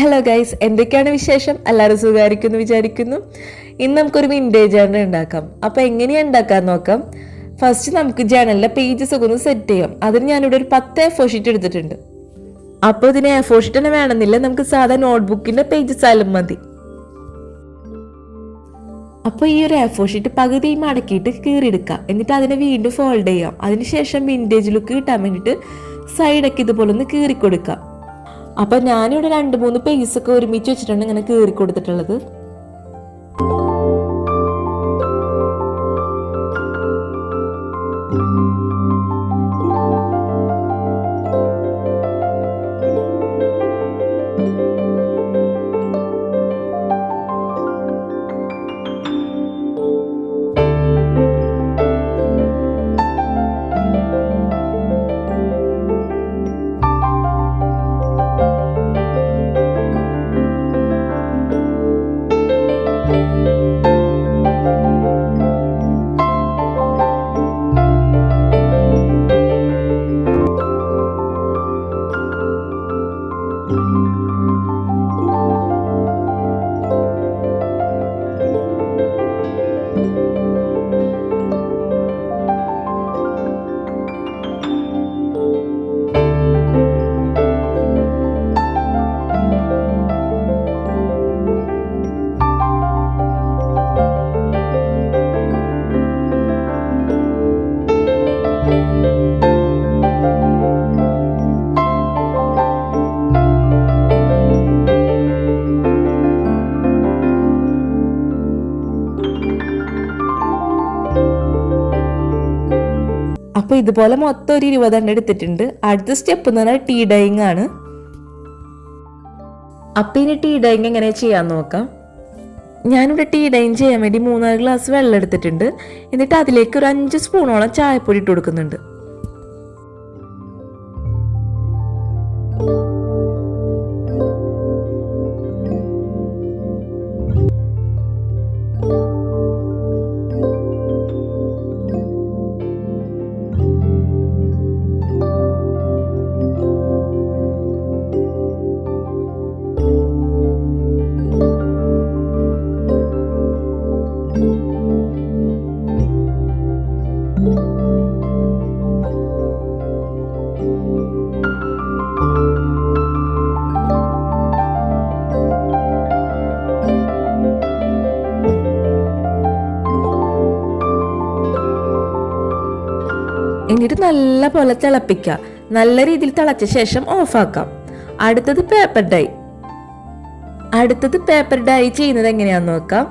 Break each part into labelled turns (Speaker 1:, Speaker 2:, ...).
Speaker 1: Hello guys, എന്തൊക്കെയാണ് വിശേഷം? എല്ലാവരും സുഖമായിരിക്കുന്നു വിചാരിക്കുന്നു. ഇന്ന് നമുക്കൊരു വിൻറ്റേജ് ജേർണൽ ഉണ്ടാക്കാം. അപ്പോൾ എങ്ങനെയാണ് ഉണ്ടാക്കാൻ നോക്കാം. ഫസ്റ്റ് നമുക്ക് ജേർണലിലെ പേജസ് ഒക്കെ ഒന്ന് സെറ്റ് ചെയ്യാം. അതിന് ഞാനിവിടെ ഒരു 10 A4 ഷീറ്റ് എടുത്തിട്ടുണ്ട്. അപ്പോൾ ഇതിന് A4 ഷീറ്റ് തന്നെ വേണമെന്നില്ല, നമുക്ക് സാധാ നോട്ട്ബുക്കിൻ്റെ പേജസ് ആയാലും മതി. അപ്പോൾ ഈ ഒരു A4 ഷീറ്റ് പകുതി മടക്കിയിട്ട് കീറിയെടുക്കാം. എന്നിട്ട് അതിനെ വീണ്ടും ഫോൾഡ് ചെയ്യാം. അതിനുശേഷം വിൻറ്റേജ് ലുക്ക് കിട്ടാൻ വേണ്ടിയിട്ട് സൈഡൊക്കെ ഇതുപോലെ ഒന്ന് കീറിക്കൊടുക്കാം. അപ്പം ഞാനിവിടെ 2-3 പേജസൊക്കെ ഒരുമിച്ച് വെച്ചിട്ടാണ് ഇങ്ങനെ കീറി കൊടുത്തിട്ടുള്ളത്. അപ്പോൾ ഇതുപോലെ മൊത്തം ഒരു 20 എടുത്തിട്ടുണ്ട്. അടുത്ത സ്റ്റെപ്പ് എന്ന് പറഞ്ഞാൽ ടീ ഡൈയിങ് ആണ്. അപ്പം ഇനി ടീ ഡൈയിങ് എങ്ങനെ ചെയ്യാൻ നോക്കാം. ഞാനിവിടെ ടീ ഡൈയിങ് ചെയ്യാൻ വേണ്ടി 3-4 ഗ്ലാസ് വെള്ളം എടുത്തിട്ടുണ്ട്. എന്നിട്ട് അതിലേക്ക് ഒരു 5 സ്പൂണോളം ചായപ്പൊടി ഇട്ട് കൊടുക്കുന്നുണ്ട്. എന്നിട്ട് നല്ല പോലെ തിളപ്പിക്കുക. നല്ല രീതിയിൽ തിളച്ച ശേഷം ഓഫാക്കാം. അടുത്തത് പേപ്പർ ഡൈ ചെയ്യുന്നത് എങ്ങനെയാന്ന് നോക്കാം.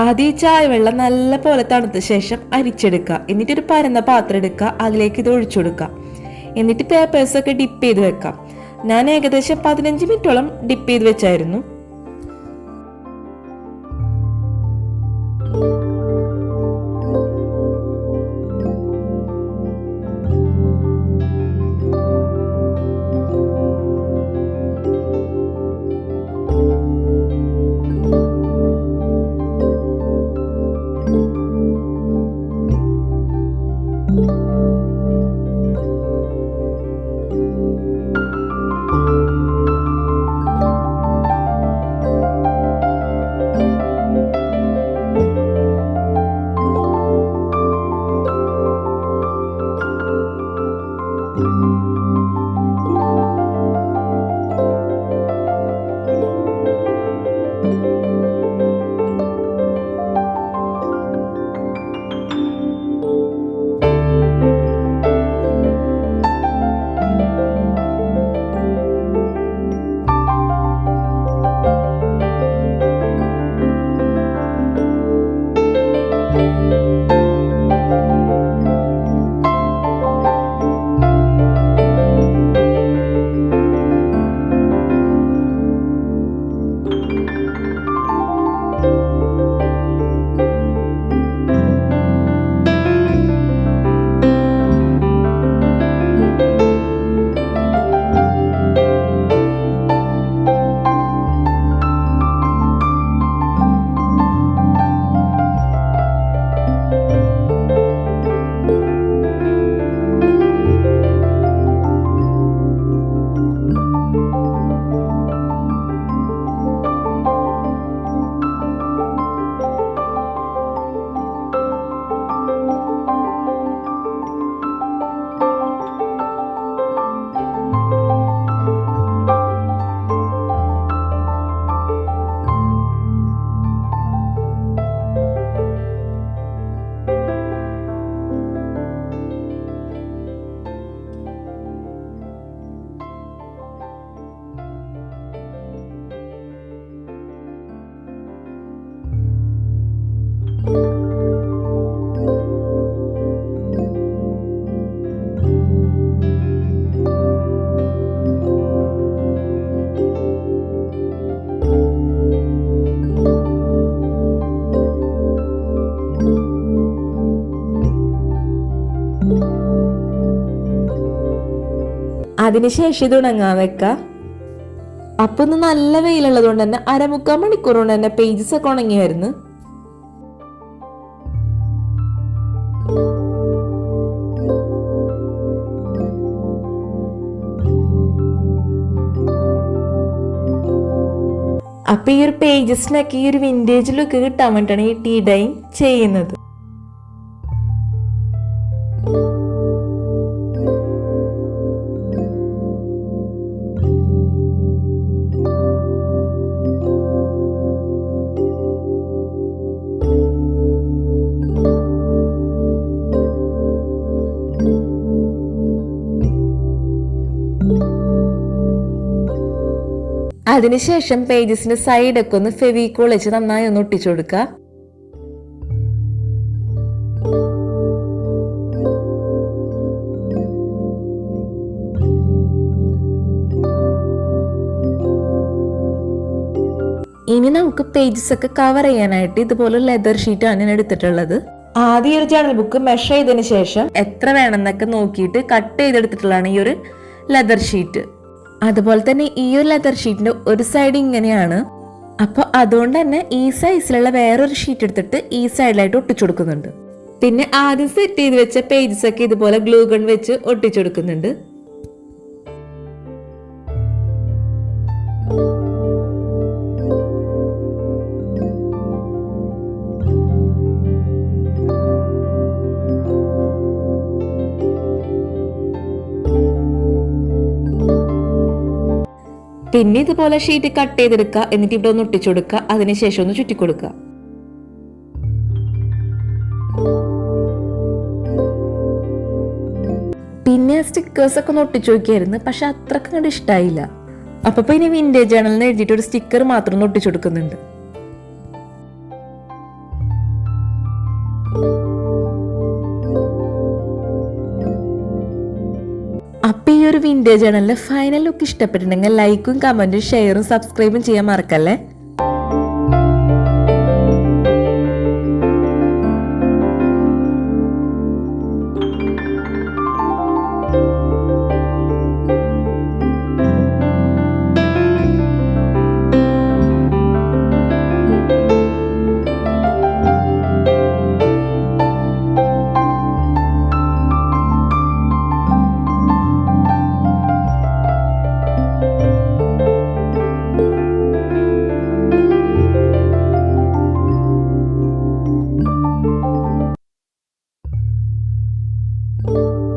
Speaker 1: ആദ്യം ചായ വെള്ളം നല്ല പോലെ തണുത്ത ശേഷം അരിച്ചെടുക്കുക. എന്നിട്ടൊരു പരന്ന പാത്രം എടുക്കുക, അതിലേക്ക് ഇത് ഒഴിച്ചു കൊടുക്കുക. എന്നിട്ട് പേപ്പേഴ്സൊക്കെ ഡിപ്പ് ചെയ്ത് വെക്കാം. ഞാൻ ഏകദേശം 15 മിനിറ്റോളം ഡിപ്പ് ചെയ്ത് വെച്ചായിരുന്നു. അതിനുശേഷം ഇത് ഉണങ്ങാൻ വെക്കാം. അപ്പൊ ഒന്ന് നല്ല വെയിലുള്ളത് കൊണ്ട് തന്നെ 1/4 മണിക്കൂർ കൊണ്ട് തന്നെ പേജസ് ഒക്കെ ഉണങ്ങിയായിരുന്നു. അപ്പൊ ഈ ഒരു പേജസിനൊക്കെ ഈ ഒരു വിന്റേജ് ലുക്ക് കിട്ടാൻ വേണ്ടിയിട്ടാണ് ഈ ടീ ഡൈങ് ചെയ്യുന്നത്. അതിനുശേഷം പേജസിന്റെ സൈഡൊക്കെ ഒന്ന് ഫെവിക്കോൾ വെച്ച് നന്നായി ഒന്ന് ഒട്ടിച്ചു കൊടുക്കുക. ഇനി നമുക്ക് പേജസ് ഒക്കെ കവർ ചെയ്യാനായിട്ട് ഇതുപോലെ ലെതർ ഷീറ്റാണ് ഞാൻ എടുത്തിട്ടുള്ളത്. ആദ്യം ഒരു ജേണൽ ബുക്ക് മെഷർ ചെയ്തതിന് ശേഷം എത്ര വേണമെന്നൊക്കെ നോക്കിയിട്ട് കട്ട് ചെയ്തെടുത്തിട്ടുള്ളതാണ് ഈ ഒരു ലെതർ ഷീറ്റ്. അതുപോലെ തന്നെ ഈ ഒരു ലെതർ ഷീറ്റിന്റെ ഒരു സൈഡ് ഇങ്ങനെയാണ്. അപ്പോൾ അതുകൊണ്ട് തന്നെ ഈ സൈസിലുള്ള വേറൊരു ഷീറ്റ് എടുത്തിട്ട് ഈ സൈഡിലായിട്ട് ഒട്ടിച്ചു കൊടുക്കുന്നുണ്ട്. പിന്നെ ആദ്യം സെറ്റ് ചെയ്ത് വെച്ച പേജസ് ഒക്കെ ഇതുപോലെ ഗ്ലൂ ഗൺ വെച്ച് ഒട്ടിച്ചു കൊടുക്കുന്നുണ്ട്. പിന്നെ ഇതുപോലെ ഷീറ്റ് കട്ട് ചെയ്തെടുക്കുക. എന്നിട്ട് ഇവിടെ ഒന്ന് ഒട്ടിച്ചു കൊടുക്കുക. അതിനുശേഷം ഒന്ന് ചുറ്റിക്കൊടുക്കുക. പിന്നെ സ്റ്റിക്കേഴ്സ് ഒക്കെ ഒന്ന് ഒട്ടിച്ചു നോക്കിയായിരുന്നു, പക്ഷെ അത്രക്ക് കണ്ട് ഇഷ്ടമായില്ല. അപ്പൊ ഇനി വിന്റേജ് ജേണലിന് എഴുതിയിട്ട് ഒരു സ്റ്റിക്കർ മാത്രം ഒന്ന് ഒട്ടിച്ചു കൊടുക്കുന്നുണ്ട്. അപ്പൊ ഈ ഒരു വിന്റേജ് ജേണലിന്റെ ഫൈനൽ ലുക്ക് ഇഷ്ടപ്പെട്ടിട്ടുണ്ടെങ്കിൽ ലൈക്കും കമന്റും ഷെയറും സബ്സ്ക്രൈബും ചെയ്യാൻ മറക്കല്ലേ. you